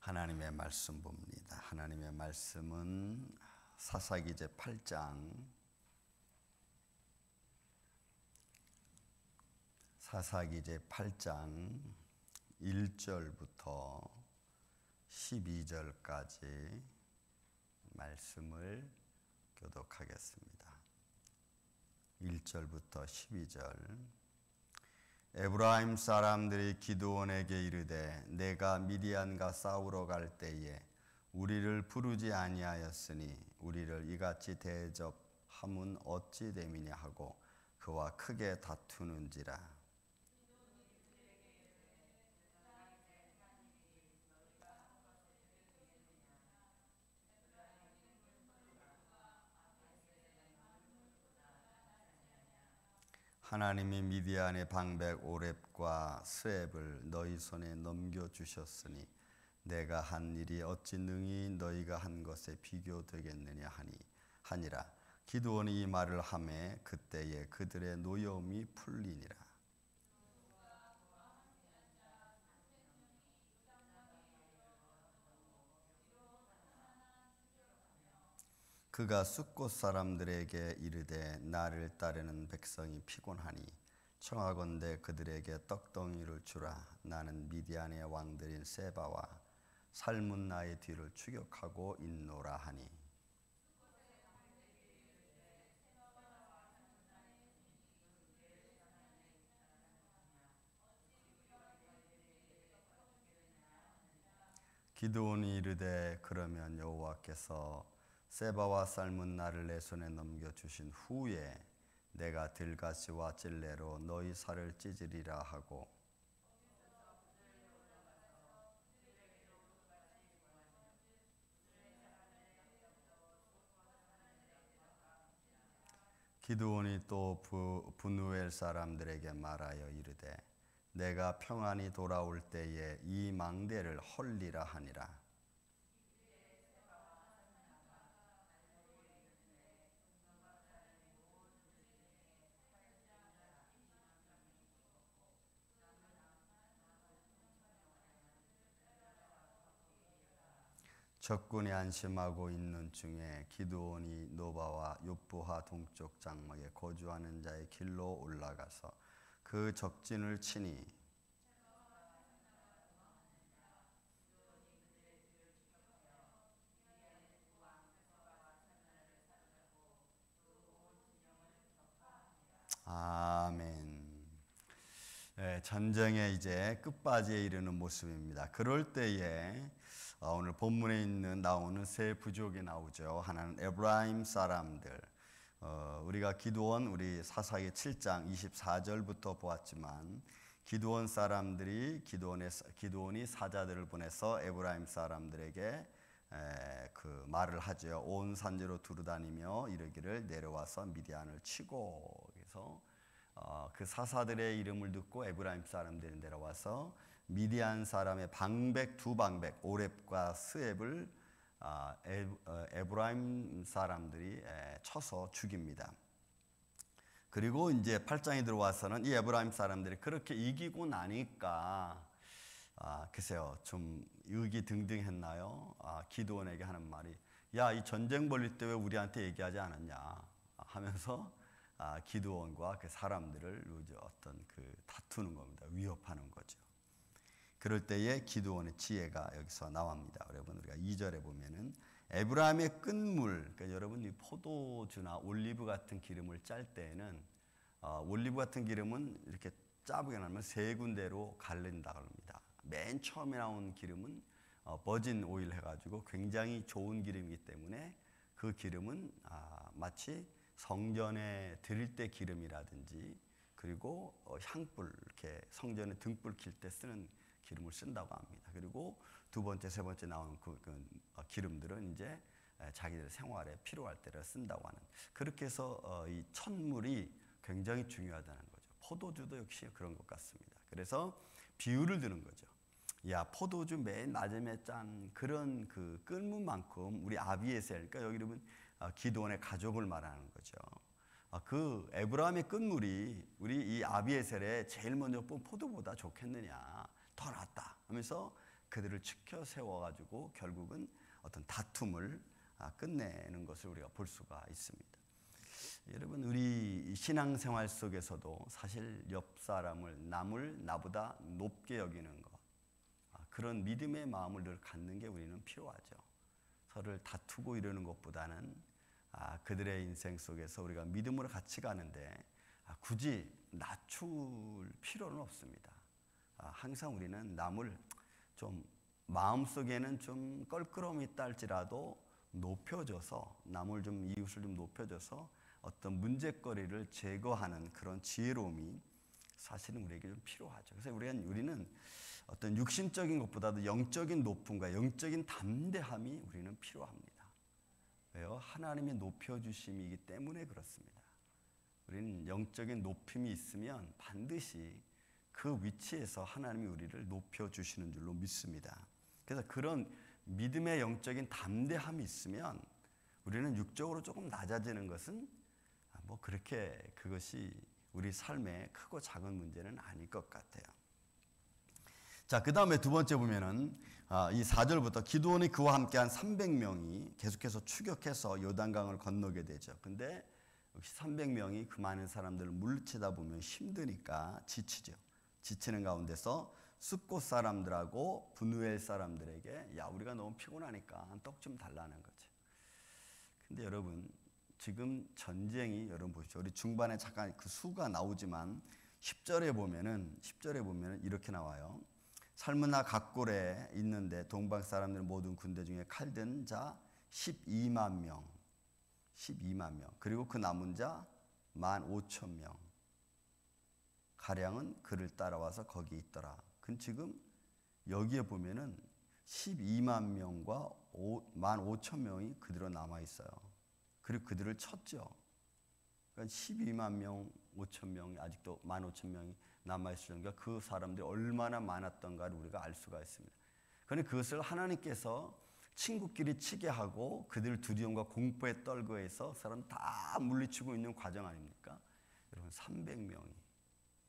하나님의 말씀 봅니다. 하나님의 말씀은 사사기 제 8장 사사기 제 8장 1절부터 12절까지 말씀을 교독하겠습니다. 1절부터 12절. 에브라임 사람들이 기드온에게 이르되 내가 미디안과 싸우러 갈 때에 우리를 부르지 아니하였으니 우리를 이같이 대접함은 어찌 됨이냐 하고 그와 크게 다투는지라. 하나님이 미디안의 방백 오렙과 스앱을 너희 손에 넘겨주셨으니 내가 한 일이 어찌 능히 너희가 한 것에 비교되겠느냐 하니라. 기드온이 이 말을 하매 그때에 그들의 노여움이 풀리니라. 그가 숫곳 사람들에게 이르되 나를 따르는 백성이 피곤하니 청하건대 그들에게 떡덩이를 주라. 나는 미디안의 왕들인 세바와 살문나의 뒤를 추격하고 있노라 하니. 기드온이 이르되 그러면 여호와께서 세바와 살문나를 내 손에 넘겨주신 후에 내가 들가시와 찔레로 너희 살을 찢으리라 하고 기드온이 또 브누엘 사람들에게 말하여 이르되 내가 평안히 돌아올 때에 이 망대를 헐리라 하니라. 적군이 안심하고 있는 중에 기드온이 노바와 욥부하 동쪽 장막에 거주하는 자의 길로 올라가서 그 적진을 치니 아멘. 네, 전쟁의 이제 끝바지에 이르는 모습입니다. 그럴 때에 오늘 본문에 나오는 세 부족이 나오죠. 하나는 에브라임 사람들. 우리가 기드온 우리 사사기 7장 24절부터 보았지만 기드온 사람들이 기드온이 사자들을 보내서 에브라임 사람들에게 그 말을 하죠. 온 산지로 두루다니며 이르기를 내려와서 미디안을 치고. 그래서 그 사사들의 이름을 듣고 에브라임 사람들이 내려와서 미디안 사람의 두 방백 오렙과 스앱을 에브라임 사람들이 쳐서 죽입니다. 그리고 이제 8장에 들어와서는 이 에브라임 사람들이 그렇게 이기고 나니까 글쎄요 좀 의기등등했나요? 기드온에게 하는 말이 야, 이 전쟁 벌릴 때 왜 우리한테 얘기하지 않았냐 하면서 기드온과 그 사람들을 어떤 다투는 겁니다. 위협하는 거죠. 그럴 때에 기드온의 지혜가 여기서 나옵니다. 여러분 우리가 2절에 보면은 에브라임의 끝물, 그러니까 여러분 이 포도주나 올리브 같은 기름을 짤 때에는 올리브 같은 기름은 이렇게 짜부게 나면 세 군데로 갈린다고 합니다. 맨 처음에 나온 기름은 버진 오일 해가지고 굉장히 좋은 기름이기 때문에 그 기름은 마치 성전에 드릴 때 기름이라든지 그리고 향불 이렇게 성전에 등불 킬 때 쓰는 기름을 쓴다고 합니다. 그리고 두 번째, 세 번째 나오는 기름들은 이제 자기들 생활에 필요할 때 쓴다고 하는. 그렇게 해서 이 첫물이 굉장히 중요하다는 거죠. 포도주도 역시 그런 것 같습니다. 그래서 비유를 드는 거죠. 야, 포도주 맨 마지막에 짠 그런 그 끓물만큼 우리 아비에셀, 그러니까 여기 보면 기드온의 가족을 말하는 거죠. 그 에브라임의 끝물이 우리 이 아비에셀에 제일 먼저 본 포도보다 좋겠느냐, 더 낫다 하면서 그들을 지켜 세워가지고 결국은 어떤 다툼을 끝내는 것을 우리가 볼 수가 있습니다. 여러분, 우리 신앙생활 속에서도 사실 옆 사람을, 남을 나보다 높게 여기는 것, 그런 믿음의 마음을 늘 갖는 게 우리는 필요하죠. 서로를 다투고 이러는 것보다는 그들의 인생 속에서 우리가 믿음으로 같이 가는데 굳이 낮출 필요는 없습니다. 항상 우리는 남을 좀 마음속에는 좀 껄끄러움이 있다 할지라도 높여줘서, 남을 좀, 이웃을 좀 높여줘서 어떤 문제거리를 제거하는 그런 지혜로움이 사실은 우리에게 좀 필요하죠. 그래서 우리는 어떤 육신적인 것보다도 영적인 높음과 영적인 담대함이 우리는 필요합니다. 왜요? 하나님이 높여주심이기 때문에 그렇습니다. 우리는 영적인 높임이 있으면 반드시 그 위치에서 하나님이 우리를 높여주시는 줄로 믿습니다. 그래서 그런 믿음의 영적인 담대함이 있으면 우리는 육적으로 조금 낮아지는 것은 뭐 그렇게 그것이 우리 삶에 크고 작은 문제는 아닐 것 같아요. 자, 그 다음에 두 번째 보면은 이 4절부터 기드온이 그와 함께한 300명이 계속해서 추격해서 요단강을 건너게 되죠. 근데 역시 300명이 그 많은 사람들을 물리치다 보면 힘드니까 지치죠. 지치는 가운데서 숫곳 사람들하고 브누엘 사람들에게 야, 우리가 너무 피곤하니까 떡 좀 달라는 거죠. 근데 여러분, 지금 전쟁이, 여러분 보시죠. 우리 중반에 잠깐 그 수가 나오지만 10절에 보면은 이렇게 나와요. 살문나 각골에 있는데 동방 사람들 모든 군대 중에 칼든 자 12만 명. 그리고 그 남은 자 15,000명. 가량은 그를 따라와서 거기 있더라. 그 지금 여기에 보면은 12만 명과 15,000명이 그대로 남아 있어요. 그리고 그들을 쳤죠. 그러니까 12만 명, 5,000명이 아직도 15,000명이 남아있을 정도가 그 사람들이 얼마나 많았던가를 우리가 알 수가 있습니다. 그런데 그것을 하나님께서 친구끼리 치게 하고 그들 두려움과 공포에 떨고 해서 사람 다 물리치고 있는 과정 아닙니까? 여러분 300명이.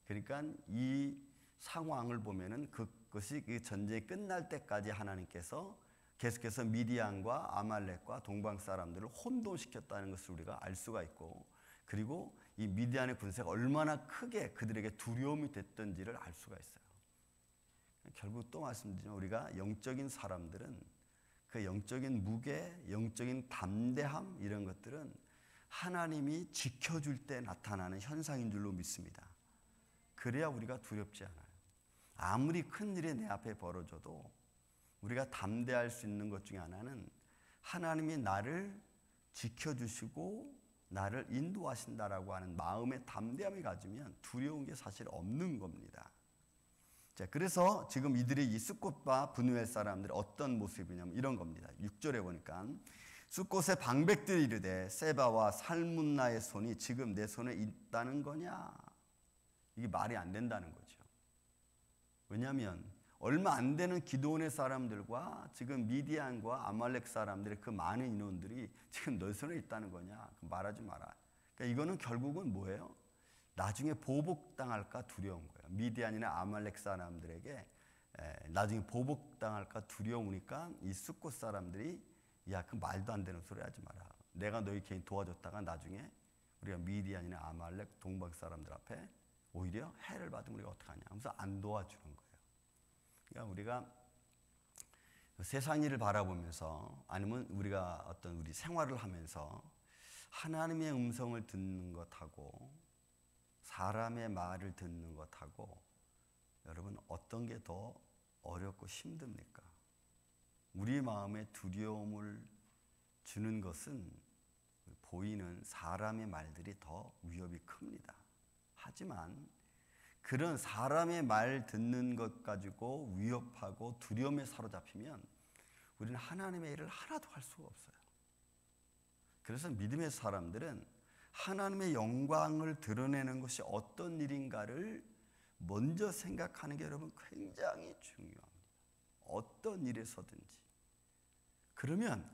그러니까 이 상황을 보면은 그것이 그 전쟁이 끝날 때까지 하나님께서 계속해서 미디안과 아말렉과 동방 사람들을 혼돈시켰다는 것을 우리가 알 수가 있고, 그리고 이 미디안의 군세가 얼마나 크게 그들에게 두려움이 됐던지를 알 수가 있어요. 결국 또 말씀드리면 우리가 영적인 사람들은 그 영적인 무게, 영적인 담대함 이런 것들은 하나님이 지켜줄 때 나타나는 현상인 줄로 믿습니다. 그래야 우리가 두렵지 않아요. 아무리 큰 일이 내 앞에 벌어져도 우리가 담대할 수 있는 것 중에 하나는 하나님이 나를 지켜주시고 나를 인도하신다라고 하는 마음의 담대함을 가지면 두려운 게 사실 없는 겁니다. 자, 그래서 지금 이들이 이 숫곳과 브누엘 사람들이 어떤 모습이냐면 이런 겁니다. 6절에 보니까 숫곳의 방백들이 이르되 세바와 살문나의 손이 지금 내 손에 있다는 거냐? 이게 말이 안 된다는 거죠. 왜냐하면 얼마 안 되는 기드온의 사람들과 지금 미디안과 아말렉 사람들의 그 많은 인원들이 지금 너 손에 있다는 거냐? 말하지 마라. 그러니까 이거는 결국은 뭐예요? 나중에 보복당할까 두려운 거예요. 미디안이나 아말렉 사람들에게 나중에 보복당할까 두려우니까 이 숫곳 사람들이 야, 그 말도 안 되는 소리 하지 마라. 내가 너희 개인 도와줬다가 나중에 우리가 미디안이나 아말렉 동방 사람들 앞에 오히려 해를 받으면 우리가 어떡하냐 하면서 안 도와주는 거예요. 그러니까 우리가 세상 일을 바라보면서 아니면 우리가 어떤 우리 생활을 하면서 하나님의 음성을 듣는 것하고 사람의 말을 듣는 것하고 여러분 어떤 게 더 어렵고 힘듭니까? 우리 마음에 두려움을 주는 것은 보이는 사람의 말들이 더 위협이 큽니다. 하지만 그런 사람의 말 듣는 것 가지고 위협하고 두려움에 사로잡히면 우리는 하나님의 일을 하나도 할 수가 없어요. 그래서 믿음의 사람들은 하나님의 영광을 드러내는 것이 어떤 일인가를 먼저 생각하는 게 여러분 굉장히 중요합니다. 어떤 일에서든지. 그러면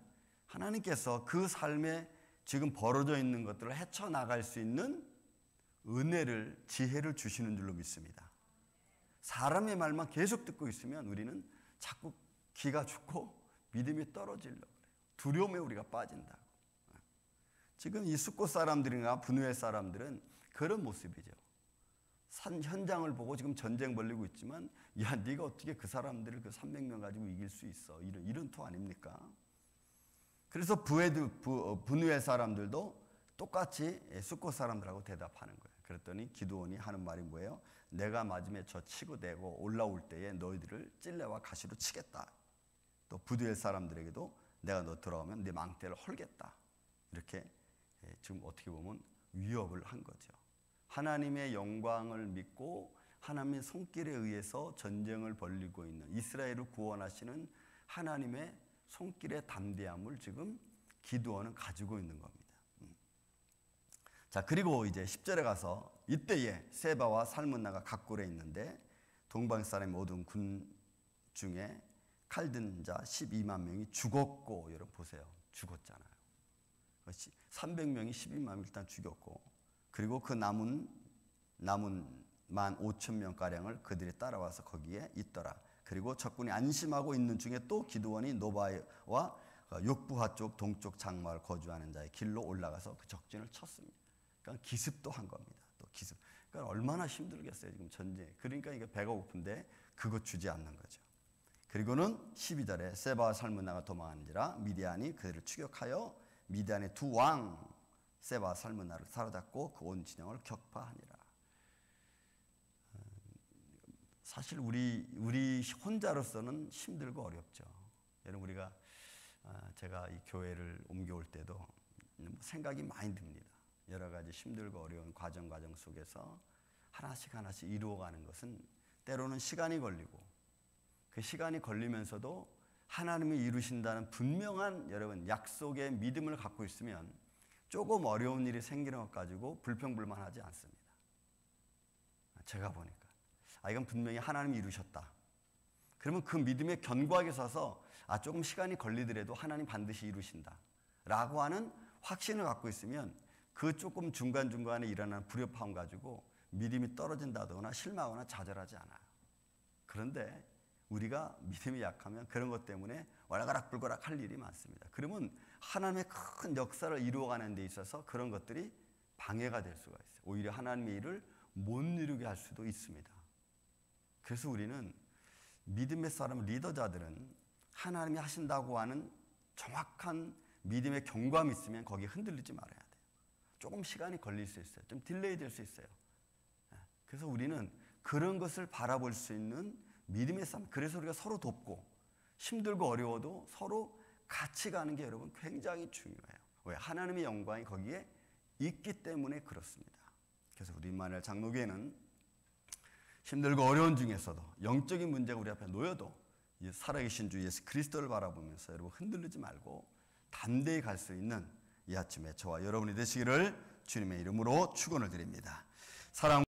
하나님께서 그 삶에 지금 벌어져 있는 것들을 헤쳐나갈 수 있는 은혜를, 지혜를 주시는 줄로 믿습니다. 사람의 말만 계속 듣고 있으면 우리는 자꾸 기가 죽고 믿음이 떨어지려고 그래요. 두려움에 우리가 빠진다고. 지금 이 숫곳 사람들이나 분우의 사람들은 그런 모습이죠. 산 현장을 보고 지금 전쟁 벌리고 있지만, 야, 네가 어떻게 그 사람들을 그 300명 가지고 이길 수 있어? 이런 토 아닙니까? 그래서 분우의 사람들도 똑같이 숫곳 사람들하고 대답하는 거예요. 그랬더니 기드온이 하는 말이 뭐예요? 내가 맞으며 저 치고 대고 올라올 때에 너희들을 찔레와 가시로 치겠다. 또 부두엘 사람들에게도 내가 너 들어오면 네 망대를 헐겠다. 이렇게 지금 어떻게 보면 위협을 한 거죠. 하나님의 영광을 믿고 하나님의 손길에 의해서 전쟁을 벌이고 있는, 이스라엘을 구원하시는 하나님의 손길의 담대함을 지금 기드온은 가지고 있는 겁니다. 자, 그리고 이제 10절에 가서 이때에 세바와 살문나가 각 굴에 있는데 동방 사람의 모든 군 중에 칼든 자 12만 명이 죽었고, 여러분 보세요. 죽었잖아요. 300명이 12만 일단 죽였고, 그리고 그 남은 15,000명가량을 그들이 따라와서 거기에 있더라. 그리고 적군이 안심하고 있는 중에 또 기드온이 노바와 욕부하 쪽 동쪽 장마을 거주하는 자의 길로 올라가서 그 적진을 쳤습니다. 그러니까 기습도 한 겁니다. 또 기습. 그러니까 얼마나 힘들겠어요, 지금 전쟁. 그러니까 이게 배가 고픈데 그것 주지 않는 거죠. 그리고는 12절에 세바와 살문나가 도망하는지라 미디안이 그들을 추격하여 미디안의 두 왕 세바와 살문나를 사로잡고 그 온 진영을 격파하니라. 사실 우리 혼자로서는 힘들고 어렵죠. 여러분, 우리가 제가 이 교회를 옮겨올 때도 생각이 많이 듭니다. 여러 가지 힘들고 어려운 과정 속에서 하나씩 이루어가는 것은 때로는 시간이 걸리고, 그 시간이 걸리면서도 하나님이 이루신다는 분명한 여러분 약속의 믿음을 갖고 있으면 조금 어려운 일이 생기는 것 가지고 불평불만하지 않습니다. 제가 보니까 이건 분명히 하나님이 이루셨다. 그러면 그 믿음에 견고하게 서서 조금 시간이 걸리더라도 하나님 반드시 이루신다 라고 하는 확신을 갖고 있으면 그 조금 중간중간에 일어나는 불협화음 가지고 믿음이 떨어진다거나 실망하거나 좌절하지 않아요. 그런데 우리가 믿음이 약하면 그런 것 때문에 왈가락불가락 할 일이 많습니다. 그러면 하나님의 큰 역사를 이루어가는 데 있어서 그런 것들이 방해가 될 수가 있어요. 오히려 하나님의 일을 못 이루게 할 수도 있습니다. 그래서 우리는 믿음의 사람 리더자들은 하나님이 하신다고 하는 정확한 믿음의 경감이 있으면 거기에 흔들리지 말아야 돼요. 조금 시간이 걸릴 수 있어요. 좀 딜레이 될 수 있어요. 그래서 우리는 그런 것을 바라볼 수 있는 믿음의 삶, 그래서 우리가 서로 돕고 힘들고 어려워도 서로 같이 가는 게 여러분 굉장히 중요해요. 왜? 하나님의 영광이 거기에 있기 때문에 그렇습니다. 그래서 우리 임마누엘 장로교회는 힘들고 어려운 중에서도 영적인 문제가 우리 앞에 놓여도 살아계신 주 예수 그리스도를 바라보면서 여러분 흔들리지 말고 담대히 갈 수 있는 이 아침에 저와 여러분이 되시기를 주님의 이름으로 축원을 드립니다. 사랑